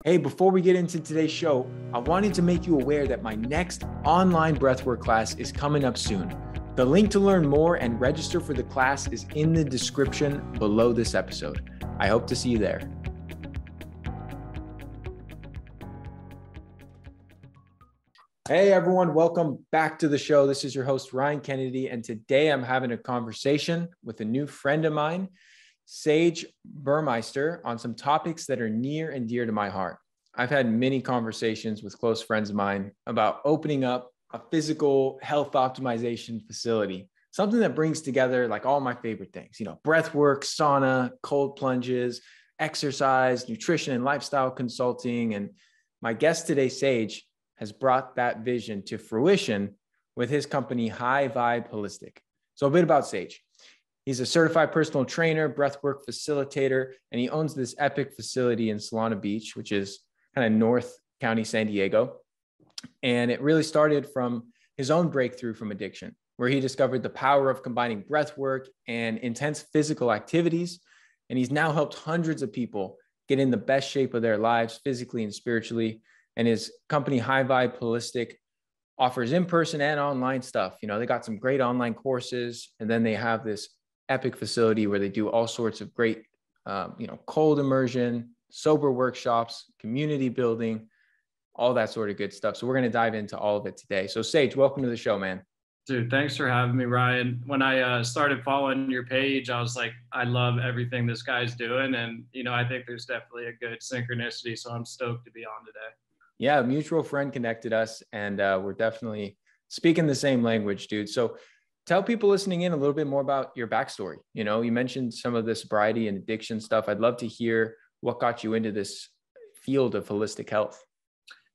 Hey, before we get into today's show, I wanted to make you aware that my next online breathwork class is coming up soon. The link to learn more and register for the class is in the description below this episode. I hope to see you there. Hey everyone, welcome back to the show. This is your host, Ryan Kennedy, and today I'm having a conversation with a new friend of mine, Sage Burmeister, on some topics that are near and dear to my heart. I've had many conversations with close friends of mine about opening up a physical health optimization facility, something that brings together like all my favorite things, breath work, sauna, cold plunges, exercise, nutrition, and lifestyle consulting. And my guest today, Sage, has brought that vision to fruition with his company, High Vibe Holistic. So a bit about Sage. He's a certified personal trainer, breathwork facilitator, and he owns this epic facility in Solana Beach, which is kind of North County, San Diego. And it really started from his own breakthrough from addiction, where he discovered the power of combining breathwork and intense physical activities. And he's now helped hundreds of people get in the best shape of their lives, physically and spiritually. And his company, High Vibe Holistic, offers in-person and online stuff. They got some great online courses, and then they have this epic facility where they do all sorts of great, cold immersion, sober workshops, community building, all that sort of good stuff. So we're going to dive into all of it today. So Sage, welcome to the show, man. Dude, thanks for having me, Ryan. When I started following your page, I was like, I love everything this guy's doing. And, I think there's definitely a good synchronicity. So I'm stoked to be on today. Yeah, a mutual friend connected us, and we're definitely speaking the same language, dude. So tell people listening in a little bit more about your backstory. You mentioned some of the sobriety and addiction stuff. I'd love to hear what got you into this field of holistic health.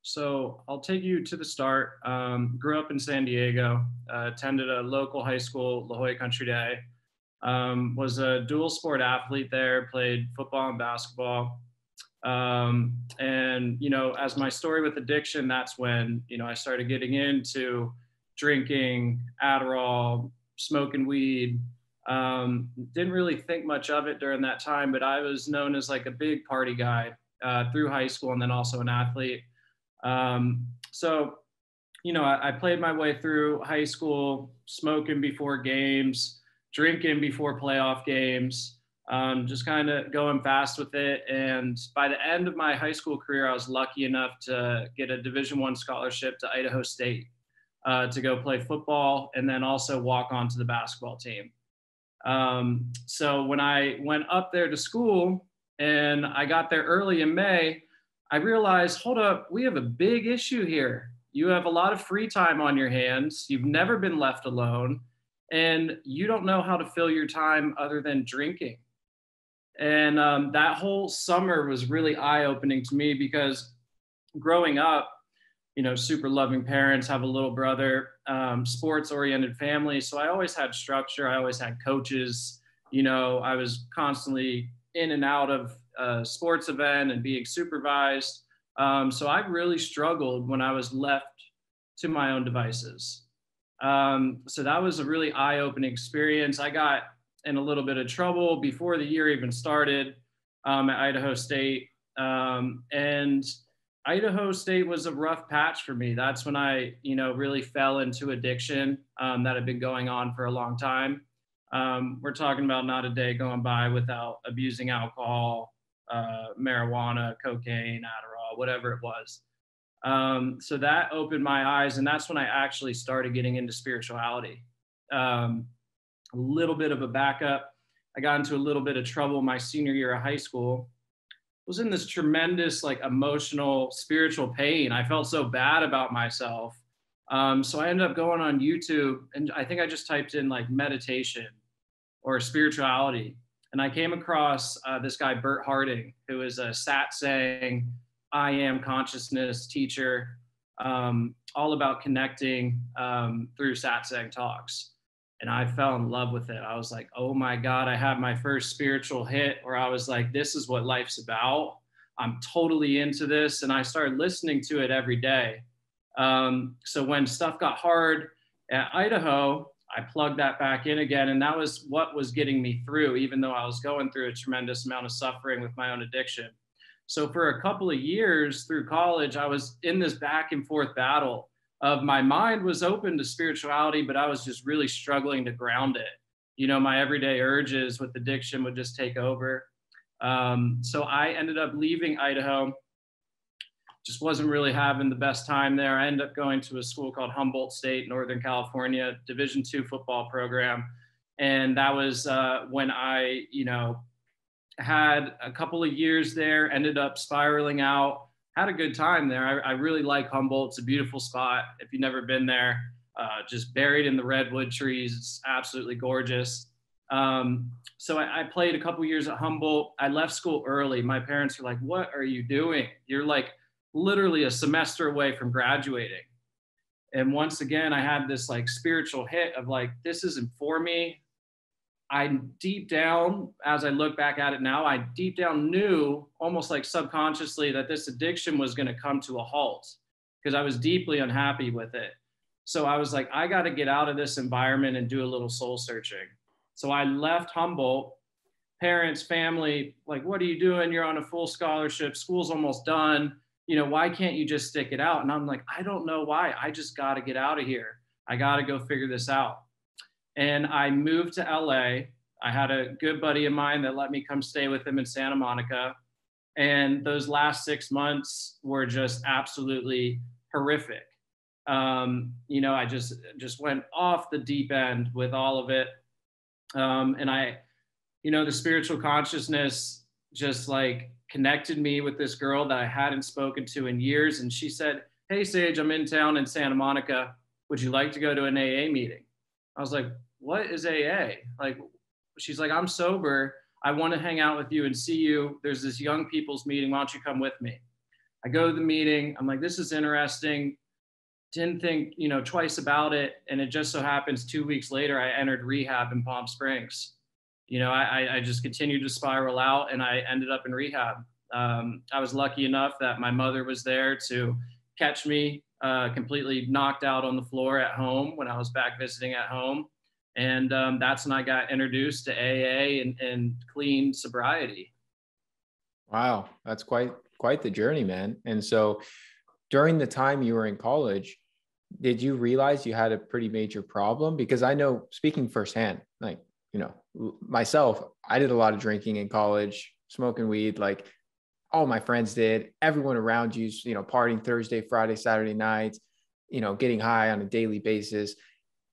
So I'll take you to the start. Grew up in San Diego, attended a local high school, La Jolla Country Day. Was a dual sport athlete there, played football and basketball. As my story with addiction, that's when, I started getting into drinking, Adderall, smoking weed. Didn't really think much of it during that time, but I was known as like a big party guy through high school, and then also an athlete. I played my way through high school, smoking before games, drinking before playoff games, just kind of going fast with it. And by the end of my high school career, I was lucky enough to get a Division I scholarship to Idaho State to go play football and then also walk onto the basketball team. So when I went up there to school and I got there early in May, I realized, hold up, we have a big issue here. You have a lot of free time on your hands. You've never been left alone, and you don't know how to fill your time other than drinking. And that whole summer was really eye-opening to me because growing up, super loving parents, have a little brother, sports-oriented family. So I always had structure. I always had coaches. I was constantly in and out of a sports event and being supervised. So I really struggled when I was left to my own devices. So that was a really eye-opening experience. I got in a little bit of trouble before the year even started at Idaho State. And Idaho State was a rough patch for me. That's when I, really fell into addiction that had been going on for a long time. We're talking about not a day going by without abusing alcohol, marijuana, cocaine, Adderall, whatever it was. So that opened my eyes, and that's when I actually started getting into spirituality. A little bit of a backup. I got into a little bit of trouble my senior year of high school. Was in this tremendous, emotional, spiritual pain. I felt so bad about myself. So I ended up going on YouTube, and I think I just typed in meditation or spirituality. And I came across this guy, Bert Harding, who is a satsang, I am consciousness teacher, all about connecting through satsang talks. And I fell in love with it. I was like, oh my God, I had my first spiritual hit where I was like, this is what life's about. I'm totally into this. And I started listening to it every day. So when stuff got hard at Idaho, I plugged that back in again. And that was what was getting me through, even though I was going through a tremendous amount of suffering with my own addiction. So for a couple of years through college, I was in this back and forth battle of my mind was open to spirituality, but I was just really struggling to ground it. You know, my everyday urges with addiction would just take over. So I ended up leaving Idaho. Just wasn't really having the best time there. I ended up going to a school called Humboldt State, Northern California, Division II football program. And that was when I, had a couple of years there, ended up spiraling out, had a good time there. I really like Humboldt. It's a beautiful spot. If you've never been there, just buried in the redwood trees. It's absolutely gorgeous. So I played a couple years at Humboldt. I left school early. My parents were like, "What are you doing? You're like literally a semester away from graduating." And once again, I had this like spiritual hit of like, this isn't for me. I deep down, as I look back at it now, I deep down knew almost like subconsciously that this addiction was going to come to a halt because I was deeply unhappy with it. So I was like, I got to get out of this environment and do a little soul searching. So I left Humboldt. Parents, family, like, what are you doing? You're on a full scholarship. School's almost done. Why can't you just stick it out? And I'm like, I don't know why. I just got to get out of here. I got to go figure this out. And I moved to LA. I had a good buddy of mine that let me come stay with him in Santa Monica. And those last 6 months were just absolutely horrific. I just went off the deep end with all of it. And the spiritual consciousness just like connected me with this girl that I hadn't spoken to in years. And she said, "Hey, Sage, I'm in town in Santa Monica. Would you like to go to an AA meeting?" I was like, "What is AA?" Like, she's like, "I'm sober. I want to hang out with you and see you. There's this young people's meeting. Why don't you come with me?" I go to the meeting. I'm like, this is interesting. Didn't think, twice about it. And it just so happens 2 weeks later, I entered rehab in Palm Springs. I just continued to spiral out and I ended up in rehab. I was lucky enough that my mother was there to catch me completely knocked out on the floor at home when I was back visiting at home. And that's when I got introduced to AA and clean sobriety. Wow, that's quite the journey, man. And so during the time you were in college, did you realize you had a pretty major problem? Because I know, speaking firsthand, like, myself, I did a lot of drinking in college, smoking weed, like all my friends did, everyone around you, partying Thursday, Friday, Saturday nights, getting high on a daily basis.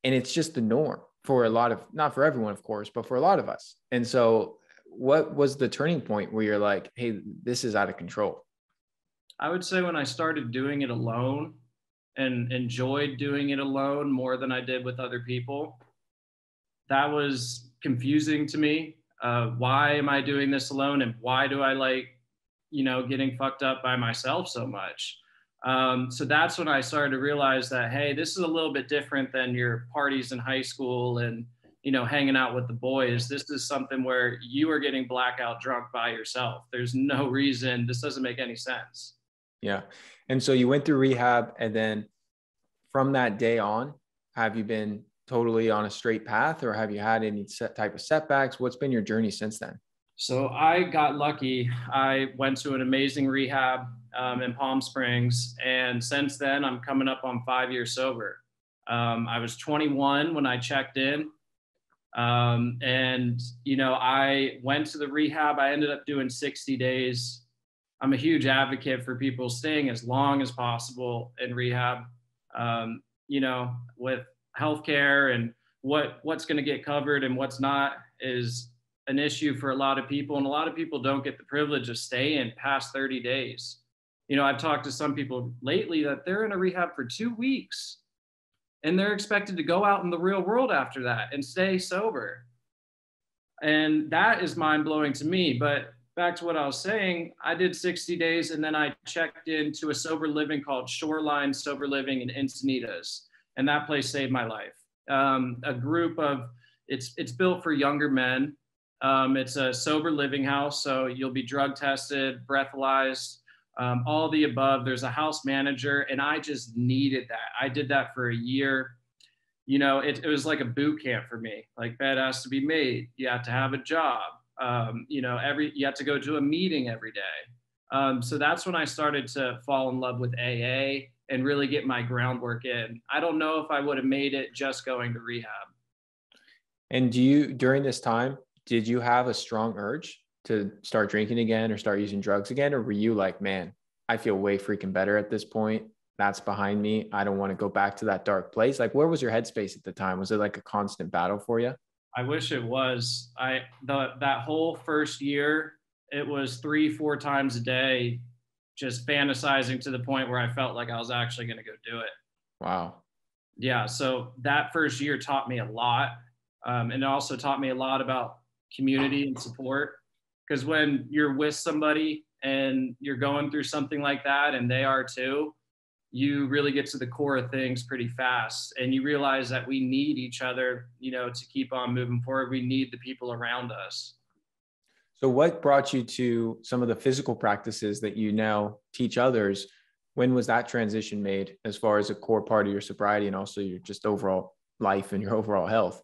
And it's just the norm for a lot of, not for everyone, of course, but for a lot of us. And so what was the turning point where you're like, hey, this is out of control? I would say when I started doing it alone and enjoyed doing it alone more than I did with other people, that was confusing to me. Why am I doing this alone? And why do I like, getting fucked up by myself so much? So that's when I started to realize that, hey, this is a little bit different than your parties in high school and, hanging out with the boys. This is something where you are getting blackout drunk by yourself. There's no reason. This doesn't make any sense. Yeah. And so you went through rehab, and then from that day on, have you been totally on a straight path, or have you had any type of setbacks? What's been your journey since then? So I got lucky. I went to an amazing rehab in Palm Springs. And since then, I'm coming up on 5 years sober. I was 21 when I checked in. I went to the rehab. I ended up doing 60 days. I'm a huge advocate for people staying as long as possible in rehab, with healthcare and what's going to get covered and what's not is an issue for a lot of people. And a lot of people don't get the privilege of staying past 30 days. I've talked to some people lately that they're in a rehab for 2 weeks and they're expected to go out in the real world after that and stay sober. And that is mind blowing to me. But back to what I was saying, I did 60 days and then I checked into a sober living called Shoreline Sober Living in Encinitas. And that place saved my life. A group of, it's built for younger men. It's a sober living house. So you'll be drug tested, breathalyzed, all the above. There's a house manager and I just needed that. I did that for a year. It was like a boot camp for me. Like, bed has to be made. You have to have a job. You have to go to a meeting every day. So that's when I started to fall in love with AA and really get my groundwork in. I don't know if I would have made it just going to rehab. And during this time, did you have a strong urge to start drinking again or start using drugs again? Or were you like, man, I feel way freaking better at this point. That's behind me. I don't want to go back to that dark place. Like, where was your headspace at the time? Was it like a constant battle for you? I wish it was. That whole first year, it was 3-4 times a day, just fantasizing to the point where I felt like I was actually going to go do it. Wow. Yeah. So that first year taught me a lot. And it also taught me a lot about community and support. Because when you're with somebody and you're going through something like that, and they are too, you really get to the core of things pretty fast. And you realize that we need each other, to keep on moving forward. We need the people around us. So what brought you to some of the physical practices that you now teach others? When was that transition made as far as a core part of your sobriety and also your just overall life and your overall health?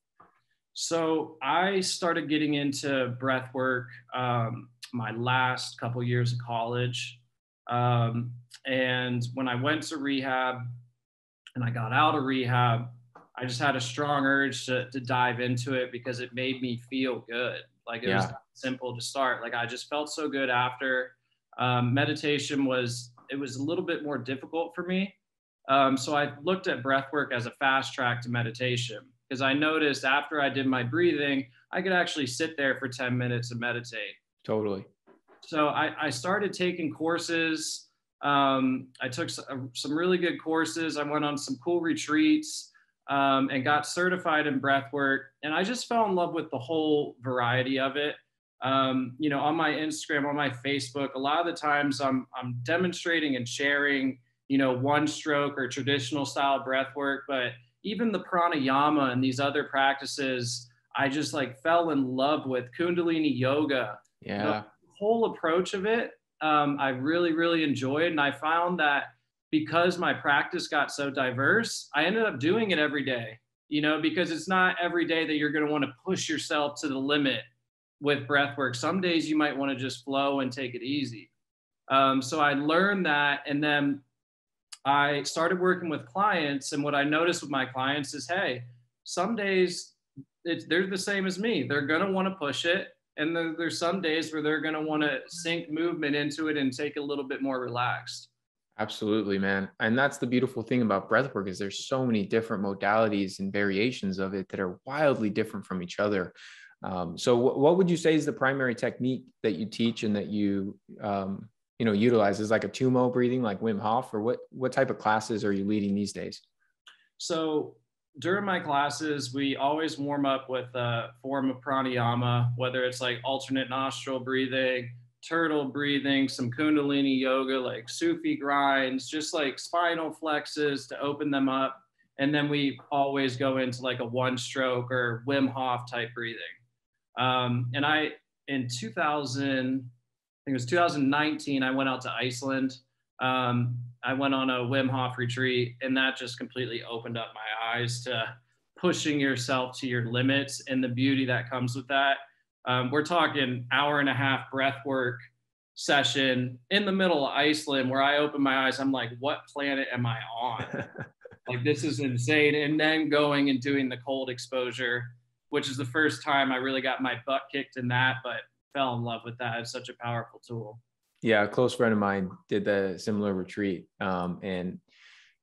So I started getting into breath work my last couple years of college. And when I went to rehab and I got out of rehab, I just had a strong urge to dive into it because it made me feel good. Like it was simple to start. Like I just felt so good after. Meditation was a little bit more difficult for me. So I looked at breath work as a fast track to meditation, because I noticed after I did my breathing, I could actually sit there for 10 minutes and meditate. Totally. So I started taking courses. I took some really good courses. I went on some cool retreats and got certified in breath work. And I just fell in love with the whole variety of it. On my Instagram, on my Facebook, a lot of the times I'm demonstrating and sharing, one stroke or traditional style breath work, but even the pranayama and these other practices, I just like fell in love with Kundalini Yoga. Yeah. The whole approach of it, I really, really enjoyed. And I found that because my practice got so diverse, I ended up doing it every day, because it's not every day that you're going to want to push yourself to the limit with breath work. Some days you might want to just flow and take it easy. So I learned that. And then I started working with clients. And what I noticed with my clients is, hey, some days they're the same as me. They're going to want to push it. And then there's some days where they're going to want to sink movement into it and take it a little bit more relaxed. Absolutely, man. And that's the beautiful thing about breathwork is there's so many different modalities and variations of it that are wildly different from each other. So what would you say is the primary technique that you teach and that you, utilize? Is like a Tumo breathing, like Wim Hof, or what type of classes are you leading these days? So during my classes, we always warm up with a form of pranayama, whether it's like alternate nostril breathing, turtle breathing, some Kundalini Yoga, like Sufi grinds, just like spinal flexes to open them up. And then we always go into like a one stroke or Wim Hof type breathing. And in 2019, I went out to Iceland. I went on a Wim Hof retreat, and that just completely opened up my eyes to pushing yourself to your limits and the beauty that comes with that. We're talking 1.5-hour breath work session in the middle of Iceland where I open my eyes. I'm like, what planet am I on? Like, this is insane. And then going and doing the cold exposure, which is the first time I really got my butt kicked in that, but fell in love with that. It's such a powerful tool. Yeah, a close friend of mine did the similar retreat, and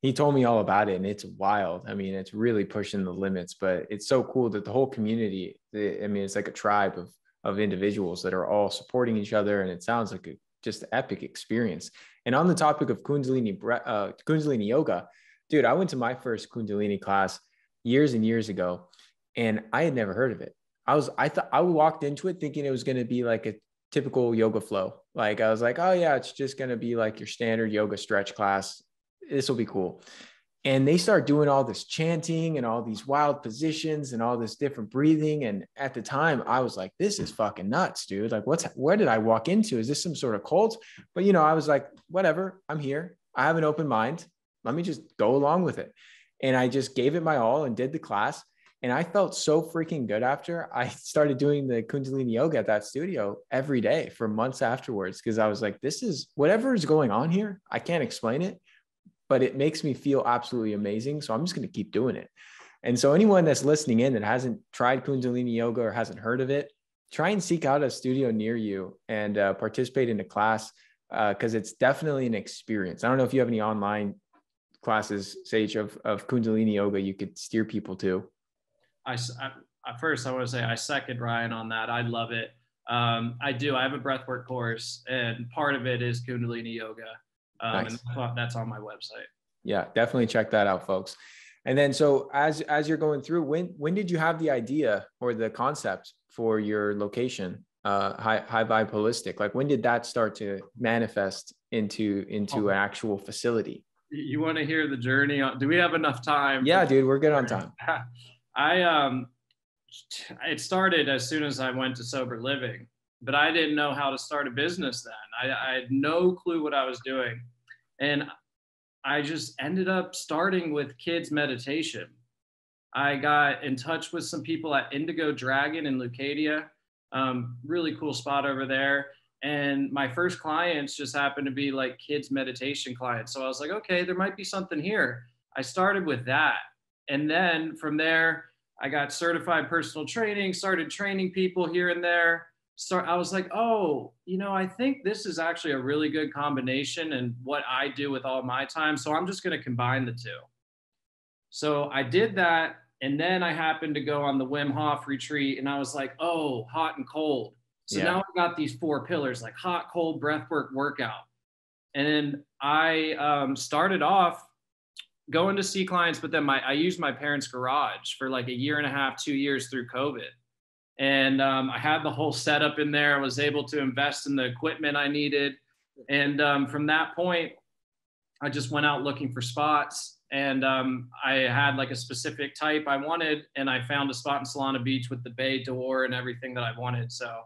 he told me all about it, and it's wild. I mean, it's really pushing the limits, but it's so cool that the whole community, it's like a tribe of individuals that are all supporting each other, and it sounds like just an epic experience. And on the topic of Kundalini Yoga, dude, I went to my first Kundalini class years and years ago, and I had never heard of it. I walked into it thinking it was going to be like a typical yoga flow. Like I was like, oh yeah, it's just going to be like your standard yoga stretch class. This will be cool. And they start doing all this chanting and all these wild positions and all this different breathing. And at the time I was like, this is fucking nuts, dude. Like where did I walk into? Is this some sort of cult? But I was like, whatever, I'm here. I have an open mind. Let me just go along with it. And I just gave it my all and did the class. And I felt so freaking good after. I started doing the Kundalini Yoga at that studio every day for months afterwards, because I was like, this is whatever is going on here. I can't explain it, but it makes me feel absolutely amazing. So I'm just going to keep doing it. And so anyone that's listening in that hasn't tried Kundalini Yoga or hasn't heard of it, try and seek out a studio near you and participate in a class, because it's definitely an experience. I don't know if you have any online classes, Sage, of Kundalini Yoga you could steer people to. First, I want to say I second Ryan on that. I love it. I do. I have a breathwork course, and part of it is Kundalini Yoga. Nice. And that's on my website. Yeah, definitely check that out, folks. And then, so as you're going through, when did you have the idea or the concept for your location, High Vibe Holistic? Like, when did that start to manifest into an actual facility? You want to hear the journey? Do we have enough time? Yeah, dude, we're good on time. It started as soon as I went to sober living, but I didn't know how to start a business then. I had no clue what I was doing. And I just ended up starting with kids meditation. I got in touch with some people at Indigo Dragon in Leucadia, really cool spot over there. And my first clients just happened to be like kids meditation clients. So I was like, okay, there might be something here. I started with that. And then from there, I got certified personal training, started training people here and there. So I was like, oh, I think this is actually a really good combination and what I do with all my time. So I'm just going to combine the two. So I did that. And then I happened to go on the Wim Hof retreat, and I was like, oh, hot and cold. So now I've got these 4 pillars, like hot, cold, breathwork, workout. And then I started off going to see clients, but then I used my parents' garage for like a year and a half, 2 years through COVID. And I had the whole setup in there. I was able to invest in the equipment I needed. And from that point, I just went out looking for spots. And I had like a specific type I wanted. And I found a spot in Solana Beach with the bay door and everything that I wanted. So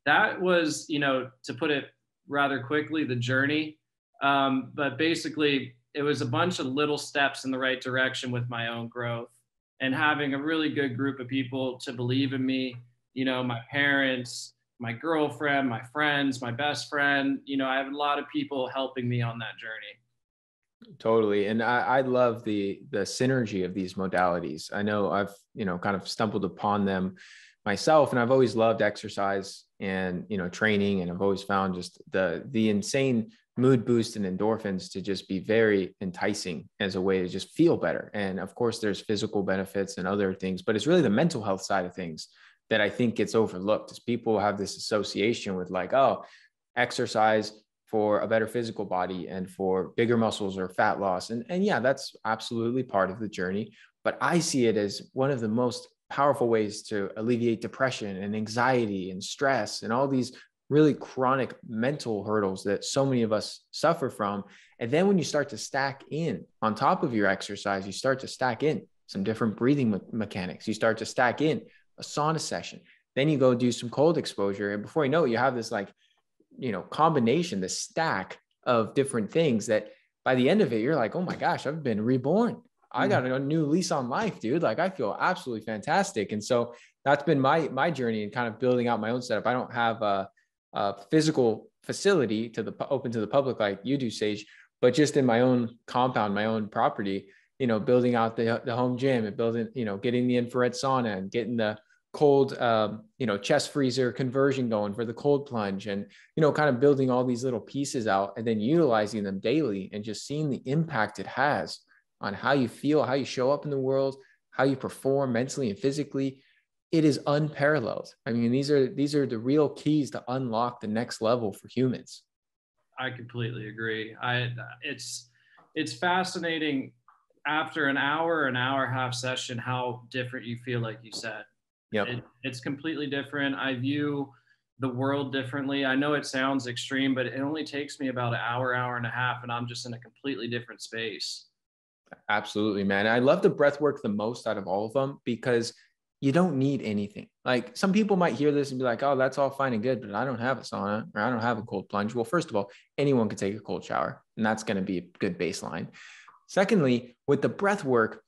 that was, to put it rather quickly, the journey. But basically, it was a bunch of little steps in the right direction with my own growth and having a really good group of people to believe in me, my parents, my girlfriend, my friends, my best friend. I have a lot of people helping me on that journey. Totally. And I love the synergy of these modalities. I know I've, kind of stumbled upon them myself, and I've always loved exercise and, training. And I've always found just the insane mood boost and endorphins to just be very enticing as a way to just feel better. And of course, there's physical benefits and other things, but it's really the mental health side of things that I think gets overlooked, as people have this association with like, oh, exercise for a better physical body and for bigger muscles or fat loss. And yeah, that's absolutely part of the journey. But I see it as one of the most powerful ways to alleviate depression and anxiety and stress and all these really chronic mental hurdles that so many of us suffer from. And then when you start to stack in on top of your exercise, you start to stack in some different breathing mechanics. You start to stack in a sauna session. Then you go do some cold exposure. And before you know it, you have this like, combination, the stack of different things that by the end of it, you're like, oh my gosh, I've been reborn. I got a new lease on life, dude. Like, I feel absolutely fantastic. And so that's been my journey in kind of building out my own setup. I don't have a physical facility open to the public like you do, Sage, but just in my own compound, my own property, building out the home gym and building, getting the infrared sauna and getting the cold, chest freezer conversion going for the cold plunge, and, kind of building all these little pieces out and then utilizing them daily and just seeing the impact it has on how you feel, how you show up in the world, how you perform mentally and physically. It is unparalleled. I mean, these are the real keys to unlock the next level for humans. I completely agree. It's fascinating after an hour and a half session, how different you feel, like you said. Yep. It's completely different. I view the world differently. I know it sounds extreme, but it only takes me about an hour and a half, and I'm just in a completely different space. Absolutely, man. I love the breath work the most out of all of them because you don't need anything. Like, some people might hear this and be like, oh, that's all fine and good, but I don't have a sauna or I don't have a cold plunge. Well, first of all, anyone can take a cold shower, and that's going to be a good baseline. Secondly, with the breath work,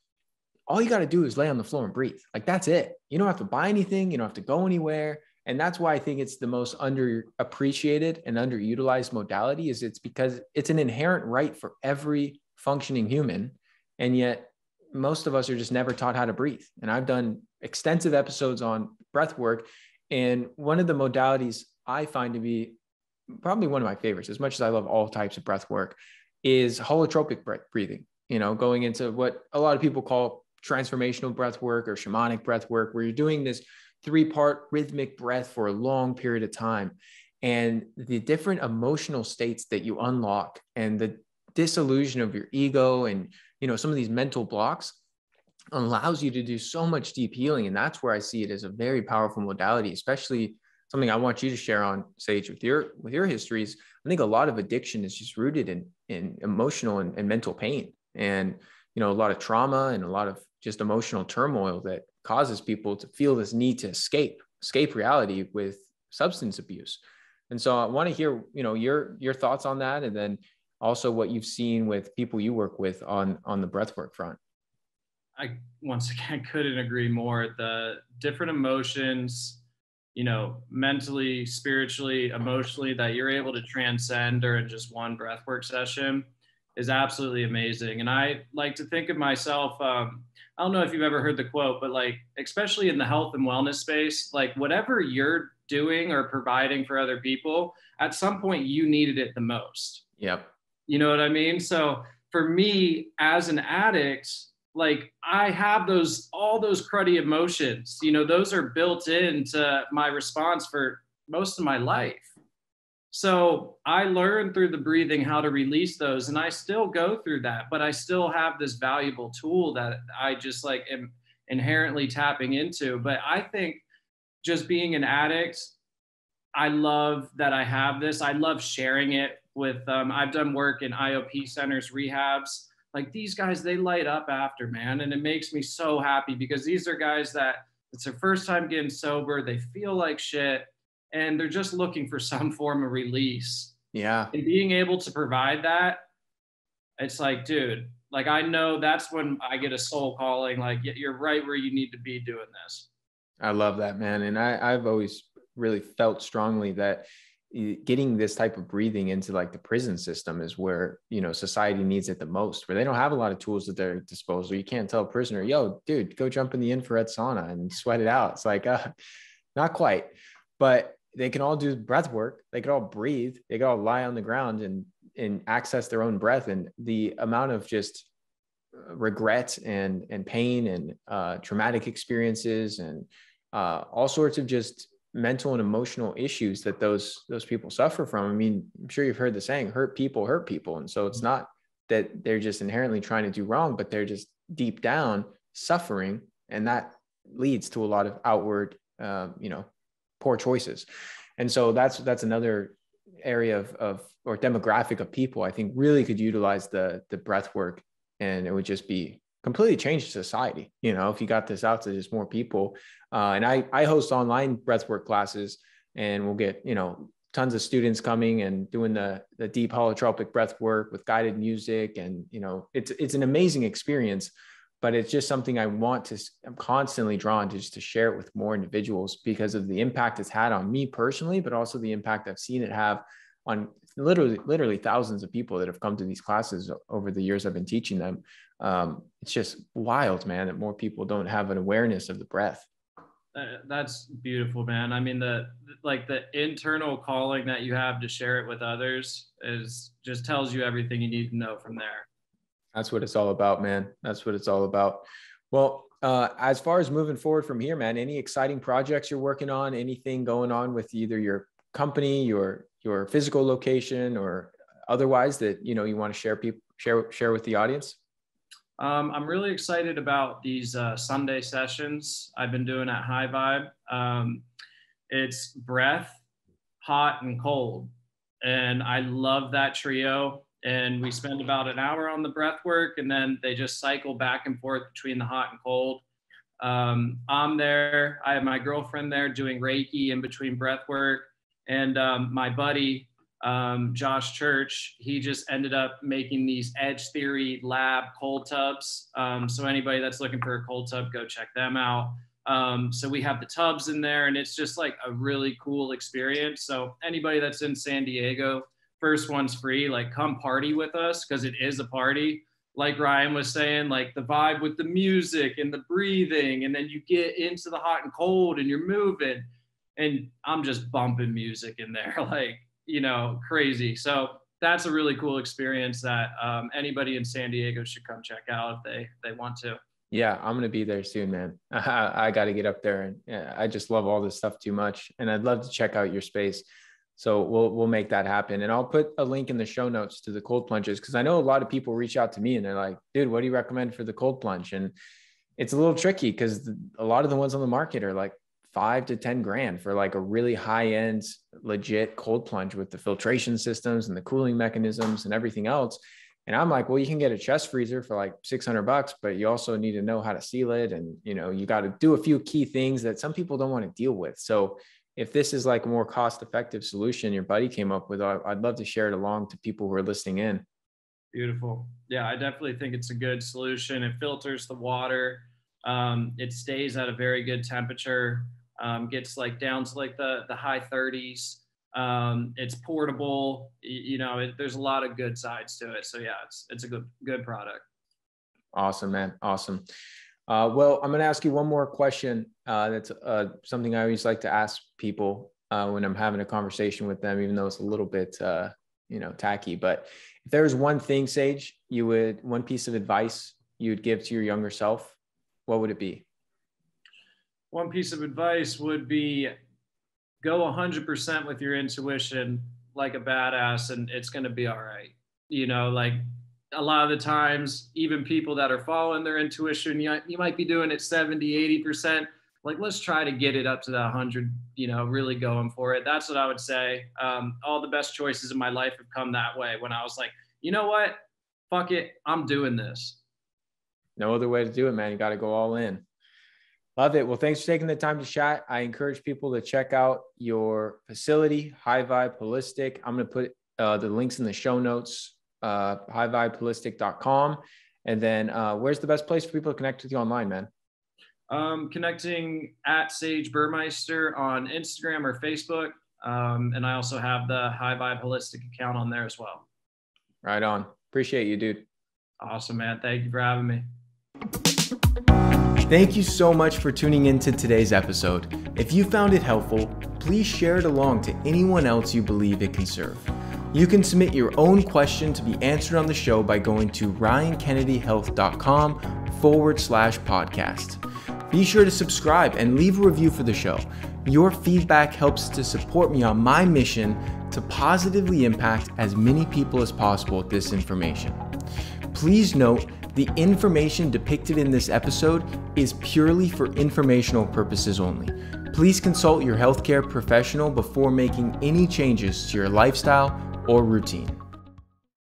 all you got to do is lay on the floor and breathe. Like, that's it. You don't have to buy anything. You don't have to go anywhere. And that's why I think it's the most underappreciated and underutilized modality. Is it's because it's an inherent right for every functioning human. And yet most of us are just never taught how to breathe. And I've done extensive episodes on breath work. And one of the modalities I find to be probably one of my favorites, as much as I love all types of breath work, is holotropic breathing, going into what a lot of people call transformational breath work or shamanic breath work, where you're doing this 3-part rhythmic breath for a long period of time. And the different emotional states that you unlock and the disillusion of your ego and, some of these mental blocks allows you to do so much deep healing. And that's where I see it as a very powerful modality, especially something I want you to share on, Sage, with your histories. I think a lot of addiction is just rooted in emotional and mental pain, and, a lot of trauma and a lot of just emotional turmoil that causes people to feel this need to escape reality with substance abuse. And so I want to hear, your thoughts on that. And then also what you've seen with people you work with on the breathwork front. I, once again, couldn't agree more. The different emotions, mentally, spiritually, emotionally, that you're able to transcend during just one breathwork session is absolutely amazing. And I like to think of myself, I don't know if you've ever heard the quote, but like, especially in the health and wellness space, like whatever you're doing or providing for other people, at some point you needed it the most. Yep. You know what I mean? So for me as an addict, like I have all those cruddy emotions, those are built into my response for most of my life. So I learned through the breathing how to release those, and I still go through that, but I still have this valuable tool that I just like am inherently tapping into. But I think just being an addict, I love that I have this. I love sharing it with, I've done work in IOP centers, rehabs. Like these guys, they light up after, man. And it makes me so happy because these are guys that it's their first time getting sober. They feel like shit and they're just looking for some form of release. Yeah. And being able to provide that, it's like, dude, like I know that's when I get a soul calling, like you're right where you need to be doing this. I love that, man. And I've always really felt strongly that getting this type of breathing into like the prison system is where, society needs it the most, where they don't have a lot of tools at their disposal. You can't tell a prisoner, yo, dude, go jump in the infrared sauna and sweat it out. It's like, not quite, but they can all do breath work. They can all breathe. They can all lie on the ground and access their own breath. And the amount of just regret and pain and traumatic experiences and all sorts of just mental and emotional issues that those people suffer from. I mean, I'm sure you've heard the saying, hurt people. And so it's not that they're just inherently trying to do wrong, but they're just deep down suffering. And that leads to a lot of outward, poor choices. And so that's another area or demographic of people I think really could utilize the breath work, and it would just be completely change society. If you got this out to just more people. And I host online breathwork classes, and we'll get, tons of students coming and doing the deep holotropic breath work with guided music. And, it's an amazing experience, but it's just something I'm constantly drawn to just to share it with more individuals because of the impact it's had on me personally, but also the impact I've seen it have on literally thousands of people that have come to these classes over the years I've been teaching them. It's just wild, man, that more people don't have an awareness of the breath. That's beautiful, man. I mean, the internal calling that you have to share it with others just tells you everything you need to know from there. That's what it's all about, man. That's what it's all about. Well, as far as moving forward from here, man, any exciting projects you're working on, anything going on with either your company, your physical location, or otherwise that, you want to share with the audience? I'm really excited about these Sunday sessions I've been doing at High Vibe. It's breath, hot, and cold. And I love that trio. And we spend about an hour on the breath work, and then they just cycle back and forth between the hot and cold. I'm there. I have my girlfriend there doing Reiki in between breath work. And my buddy, Josh Church, he just ended up making these Edge Theory Lab cold tubs. So anybody that's looking for a cold tub, go check them out. So we have the tubs in there, and it's just like a really cool experience. So anybody that's in San Diego, first one's free, like come party with us, because it is a party. Like Ryan was saying, like the vibe with the music and the breathing, and then you get into the hot and cold and you're moving, and I'm just bumping music in there, like, you know, crazy. So that's a really cool experience that anybody in San Diego should come check out if they want to. Yeah, I'm going to be there soon, man. I got to get up there, and I just love all this stuff too much. And I'd love to check out your space. So we'll make that happen. And I'll put a link in the show notes to the cold plunges, because I know a lot of people reach out to me and they're like, dude, what do you recommend for the cold plunge? And it's a little tricky because a lot of the ones on the market are like $5 to $10 grand for like a really high end, legit cold plunge with the filtration systems and the cooling mechanisms and everything else. And I'm like, well, you can get a chest freezer for like $600, but you also need to know how to seal it. And, you know, you got to do a few key things that some people don't want to deal with. So if this is like a more cost-effective solution your buddy came up with, I'd love to share it along to people who are listening in. Beautiful. Yeah, I definitely think it's a good solution. It filters the water. It stays at a very good temperature, gets like down to like the high 30s. It's portable, you know, there's a lot of good sides to it. So yeah, it's a good product. Awesome, man. Awesome. Well, I'm going to ask you one more question. That's something I always like to ask people when I'm having a conversation with them, even though it's a little bit, tacky. But if there was one thing, Sage, one piece of advice you would give to your younger self, what would it be? One piece of advice would be go 100% with your intuition like a badass, and it's going to be all right. You know, like a lot of the times, even people that are following their intuition, you might be doing it 70, 80%. Like, let's try to get it up to that 100, you know, really going for it. That's what I would say. All the best choices in my life have come that way, when I was like, you know what? Fuck it. I'm doing this. No other way to do it, man. You got to go all in. Love it. Well, thanks for taking the time to chat. I encourage people to check out your facility, High Vibe Holistic. I'm going to put the links in the show notes, highvibeholistic.com. And then where's the best place for people to connect with you online, man? Connecting at Sage Burmeister on Instagram or Facebook. And I also have the High Vibe Holistic account on there as well. Right on. Appreciate you, dude. Awesome, man. Thank you for having me. Thank you so much for tuning into today's episode. If you found it helpful, please share it along to anyone else you believe it can serve. You can submit your own question to be answered on the show by going to ryankennedyhealth.com/podcast. Be sure to subscribe and leave a review for the show. Your feedback helps to support me on my mission to positively impact as many people as possible with this information. Please note, the information depicted in this episode is purely for informational purposes only. Please consult your healthcare professional before making any changes to your lifestyle or routine.